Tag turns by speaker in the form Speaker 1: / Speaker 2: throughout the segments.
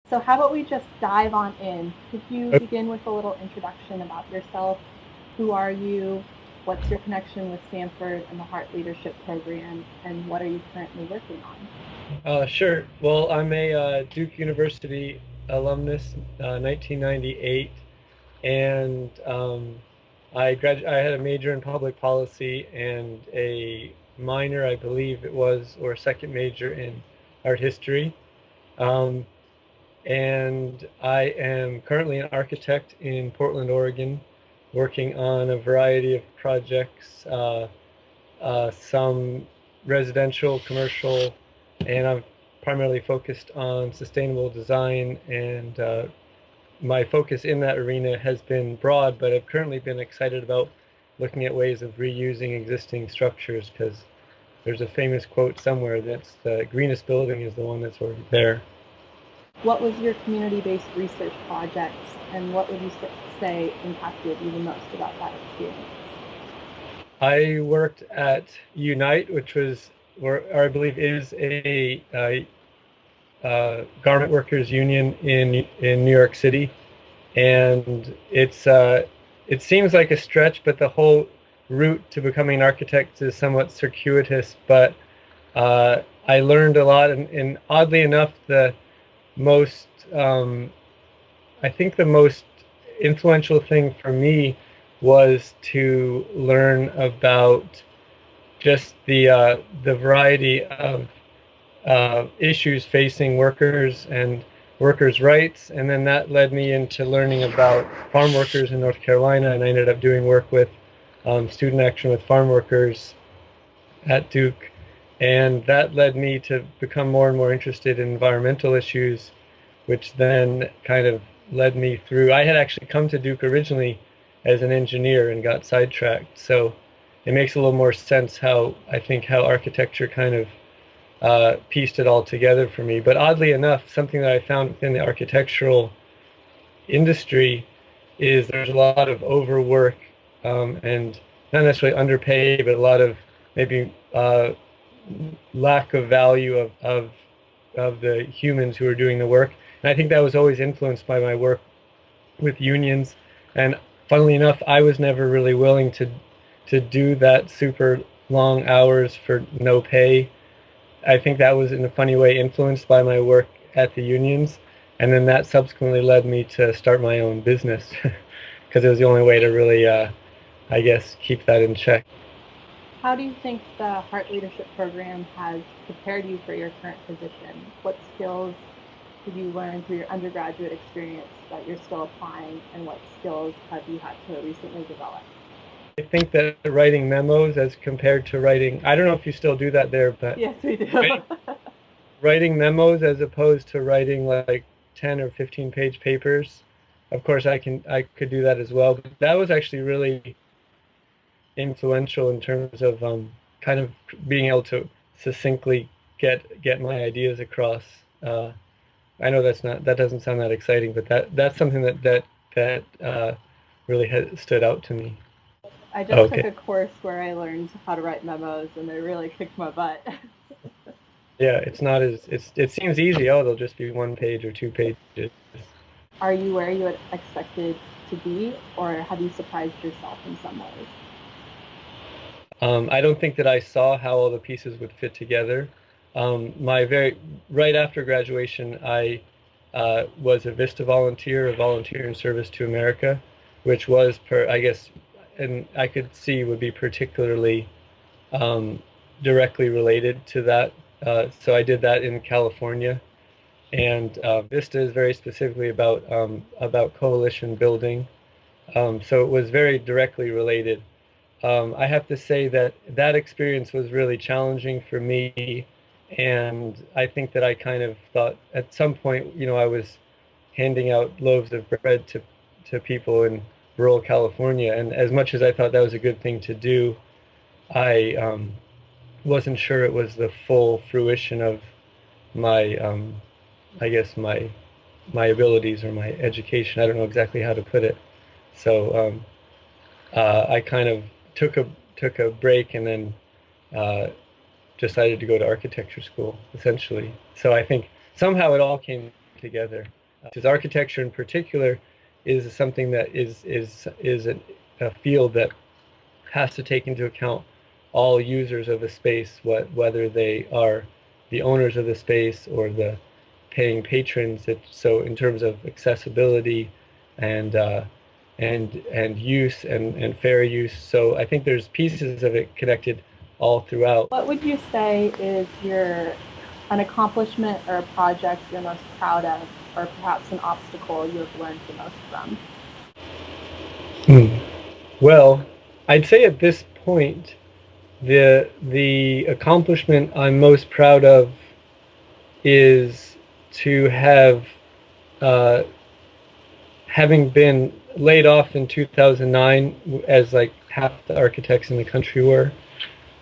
Speaker 1: So how about we just dive on in? Could you begin with a little introduction about yourself? Who are you? What's your connection with Stanford and the Hart Leadership Program? And what are you currently working on?
Speaker 2: Sure. Well, I'm a Duke University alumnus, 1998, and I had a major in public policy and a minor, I believe it was, or a second major in art history. Um, and I am currently an architect in Portland, Oregon, working on a variety of projects, some residential, commercial, and I'm primarily focused on sustainable design. And my focus in that arena has been broad, but I've currently been excited about looking at ways of reusing existing structures because there's a famous quote somewhere that's the greenest building is the one that's already there.
Speaker 1: What was your community-based research project, and what would you say impacted you the most about that experience?
Speaker 2: I worked at Unite, which was, or I believe is a garment workers union in New York City, and it seems like a stretch, but the whole route to becoming an architect is somewhat circuitous. But I learned a lot, and oddly enough, the most I think the most influential thing for me was to learn about just the variety of issues facing workers and workers' rights, and then that led me into learning about farm workers in North Carolina, and I ended up doing work with student action with farm workers at Duke, and that led me to become more and more interested in environmental issues, which then kind of led me through. I had actually come to Duke originally as an engineer and got sidetracked, so it makes a little more sense how I think how architecture kind of pieced it all together for me. But oddly enough, something that I found within the architectural industry is there's a lot of overwork and not necessarily underpaid, but a lot of maybe lack of value of the humans who are doing the work. And I think that was always influenced by my work with unions. And funnily enough, I was never really willing to do that super long hours for no pay. I think that was in a funny way influenced by my work at the unions, and then that subsequently led me to start my own business because it was the only way to really, I guess, keep that in check.
Speaker 1: How do you think the Hart Leadership Program has prepared you for your current position? What skills did you learn through your undergraduate experience that you're still applying, and what skills have you had to recently develop?
Speaker 2: I think that writing memos as compared to writing, I don't know if you still do that there, but
Speaker 1: Yes, we do.
Speaker 2: writing memos as opposed to writing like 10 or 15 page papers. Of course, I could do that as well, but that was actually really influential in terms of kind of being able to succinctly get my ideas across. I know that doesn't sound that exciting, but that's something that really has stood out to me.
Speaker 1: I just took
Speaker 2: Okay.
Speaker 1: a course where I learned how to write memos, and they really kicked my butt.
Speaker 2: Yeah, it's not as it seems easy. Oh, they'll just be one page or two pages.
Speaker 1: Are you where you had expected to be, or have you surprised yourself in some ways?
Speaker 2: I don't think that I saw how all the pieces would fit together. My very right after graduation, I was a Vista volunteer, a volunteer in service to America, which was I guess, and I could see would be particularly um, directly related to that. So I did that in California, and Vista is very specifically about coalition building. So it was very directly related. I have to say that that experience was really challenging for me, and I think that I kind of thought at some point, I was handing out loaves of bread to people in rural California, and as much as I thought that was a good thing to do, I wasn't sure it was the full fruition of my, I guess my abilities or my education. I don't know exactly how to put it. So I kind of took a took a break and then uh, decided to go to architecture school, essentially. So I think somehow it all came together. Because architecture in particular is something that is a field that has to take into account all users of the space, whether they are the owners of the space or the paying patrons. So in terms of accessibility and use and fair use. So I think there's pieces of it connected all throughout.
Speaker 1: What would you say is an accomplishment or a project you're most proud of, or perhaps an obstacle you have learned the most from?
Speaker 2: Well, I'd say at this point, the accomplishment I'm most proud of is to have, having been laid off in 2009, as like half the architects in the country were,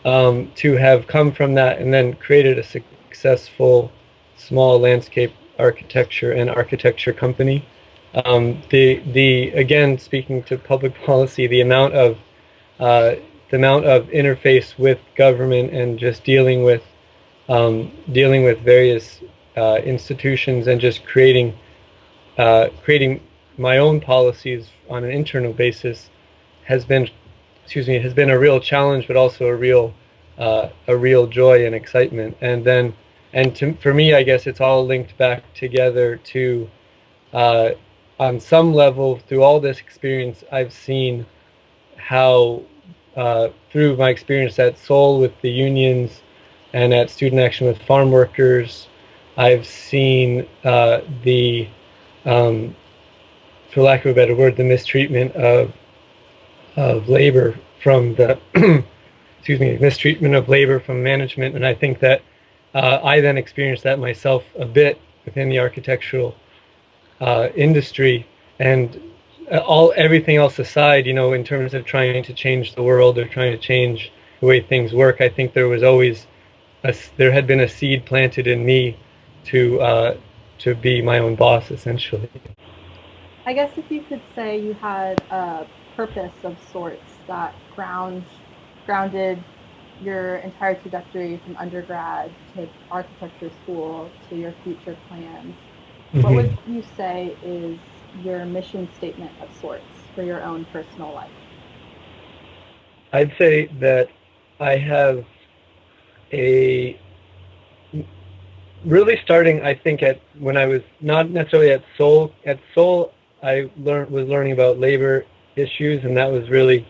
Speaker 2: to have come from that and then created a successful small landscape architecture and architecture company. Again, speaking to public policy, the amount of interface with government and just dealing with various institutions and just creating my own policies on an internal basis has been a real challenge, but also a real joy and excitement. For me, I guess it's all linked back together to, on some level, through all this experience, I've seen how, through my experience at Seoul with the unions and at Student Action with farm workers, I've seen for lack of a better word, the mistreatment of labor from the mistreatment of labor from management. And I think that I then experienced that myself a bit within the architectural industry. And everything else aside, in terms of trying to change the world or trying to change the way things work, I think there was always there had been a seed planted in me to be my own boss, essentially.
Speaker 1: I guess if you could say you had a purpose of sorts that grounded your entire trajectory from undergrad to architecture school to your future plans, what would you say is your mission statement of sorts for your own personal life?
Speaker 2: I'd say that I have really starting, I think, when I was not necessarily at Seoul. At Seoul, I was learning about labor issues, and that was really,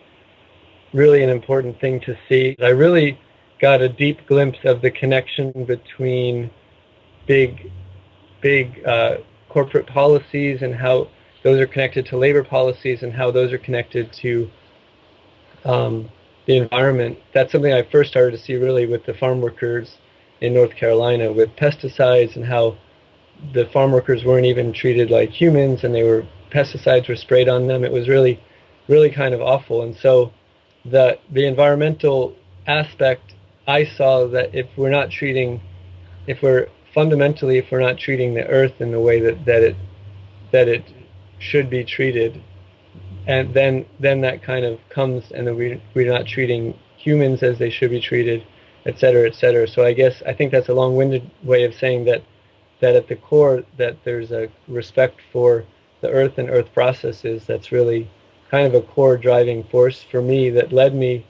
Speaker 2: really an important thing to see. I really got a deep glimpse of the connection between big corporate policies and how those are connected to labor policies and how those are connected to the environment. That's something I first started to see really with the farm workers in North Carolina with pesticides, and how the farm workers weren't even treated like humans, and pesticides were sprayed on them. It was really, really kind of awful. And so the environmental aspect, I saw that if we're not treating the earth in the way that it should be treated, and then that kind of comes, and then we're not treating humans as they should be treated, et cetera, et cetera. So I think that's a long-winded way of saying that at the core, that there's a respect for the earth and earth processes that's really kind of a core driving force for me that led me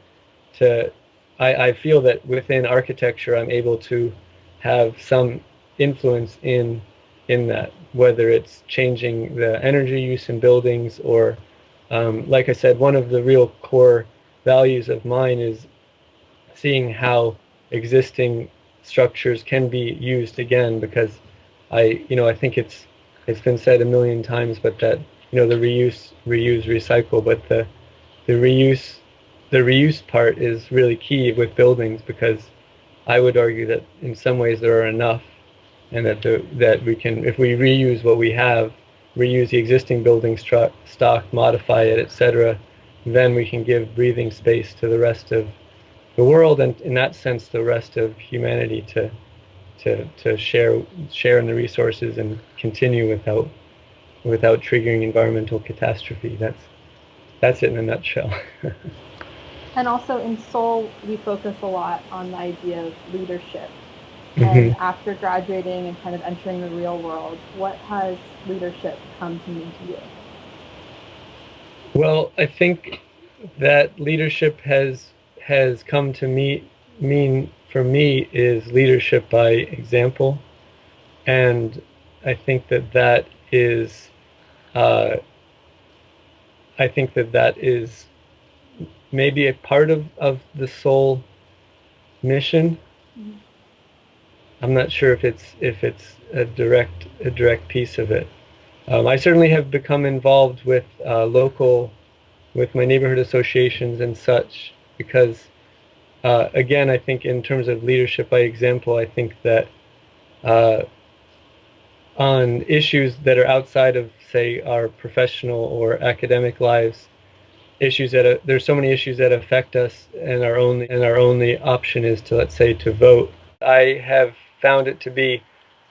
Speaker 2: to, I feel that within architecture I'm able to have some influence in that, whether it's changing the energy use in buildings or, like I said, one of the real core values of mine is seeing how existing structures can be used again, because I think it's been said a million times, but that the reuse, recycle, but the reuse part is really key with buildings, because I would argue that in some ways there are enough, and that we can, if we reuse what we have, reuse the existing building stock, modify it, etc., then we can give breathing space to the rest of the world, and in that sense the rest of humanity to share in the resources and continue without triggering environmental catastrophe. That's it in a nutshell.
Speaker 1: And also in Seoul, we focus a lot on the idea of leadership. And
Speaker 2: Mm-hmm.
Speaker 1: after graduating and kind of entering the real world, what has leadership come to mean to you?
Speaker 2: Well, I think that leadership has come to mean for me is leadership by example, and I think that that is uh, I think that that is maybe a part of the soul mission.
Speaker 1: Mm-hmm.
Speaker 2: I'm not sure if it's a direct piece of it. I certainly have become involved with with my neighborhood associations and such because again, I think in terms of leadership by example, I think that uh, on issues that are outside of, say, our professional or academic lives, issues that there's so many issues that affect us, and our only option is to, let's say, to vote. I have found it to be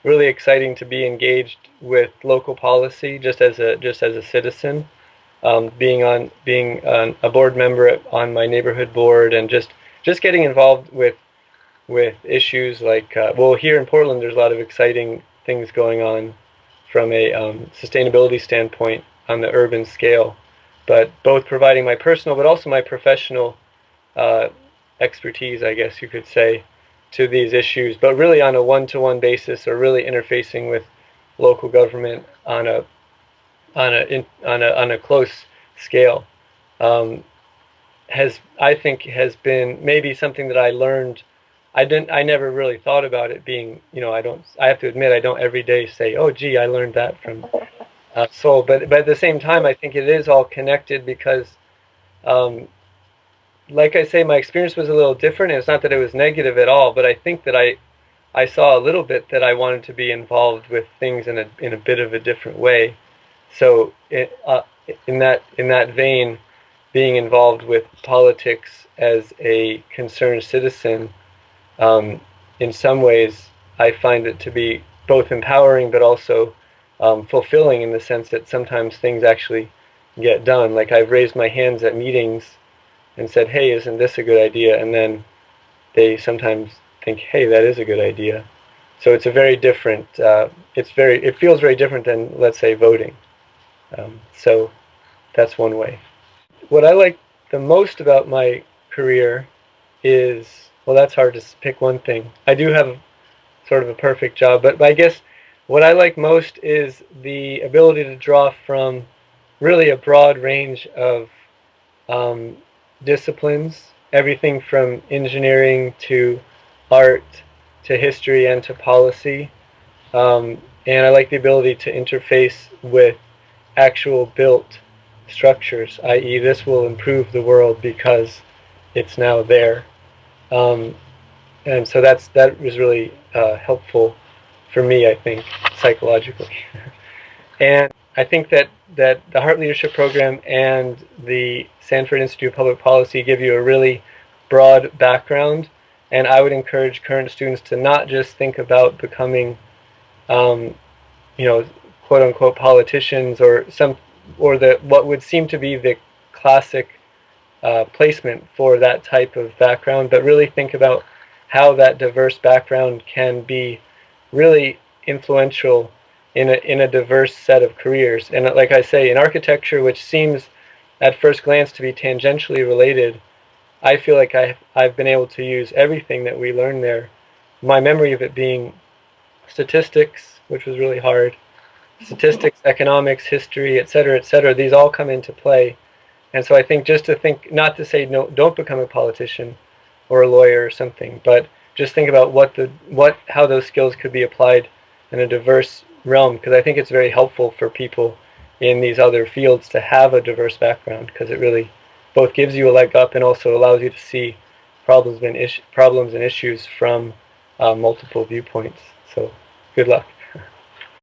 Speaker 2: really exciting to be engaged with local policy just as a citizen. Being on a board member on my neighborhood board and just getting involved with issues like well, here in Portland there's a lot of exciting things going on from a sustainability standpoint on the urban scale, but both providing my personal but also my professional uh, expertise, I guess you could say, to these issues, but really on a one-to-one basis or really interfacing with local government on a close scale. Um, has I think has been maybe something that I learned. I never really thought about it being, I have to admit I don't every day say, oh gee, I learned that from Soul, but at the same time I think it is all connected because um, like I say, my experience was a little different, and it's not that it was negative at all, but I think that I saw a little bit that I wanted to be involved with things in a bit of a different way. So in that vein, being involved with politics as a concerned citizen, um, in some ways, I find it to be both empowering but also fulfilling in the sense that sometimes things actually get done. Like I've raised my hands at meetings and said, "Hey, isn't this a good idea?" And then they sometimes think, "Hey, that is a good idea." So it's a very different. It feels very different than, let's say, voting. So that's one way. What I like the most about my career is, well, that's hard to pick one thing. I do have sort of a perfect job, but I guess what I like most is the ability to draw from really a broad range of um, disciplines, everything from engineering to art to history and to policy. And I like the ability to interface with actual built structures, i.e., this will improve the world because it's now there. Um, and so that was really helpful for me, I think, psychologically. And I think that the Hart Leadership Program and the Sanford Institute of Public Policy give you a really broad background. And I would encourage current students to not just think about becoming, um, you know, quote unquote politicians or the what would seem to be the classic placement for that type of background, but really think about how that diverse background can be really influential in a diverse set of careers. And like I say, in architecture, which seems at first glance to be tangentially related, I feel like I've been able to use everything that we learned there. My memory of it being statistics, which was really hard, statistics, economics, history, et cetera, these all come into play. And so I think just to think, not to say no, don't become a politician or a lawyer or something, but just think about how those skills could be applied in a diverse realm, because I think it's very helpful for people in these other fields to have a diverse background, because it really both gives you a leg up and also allows you to see problems and issues from multiple viewpoints. So good luck.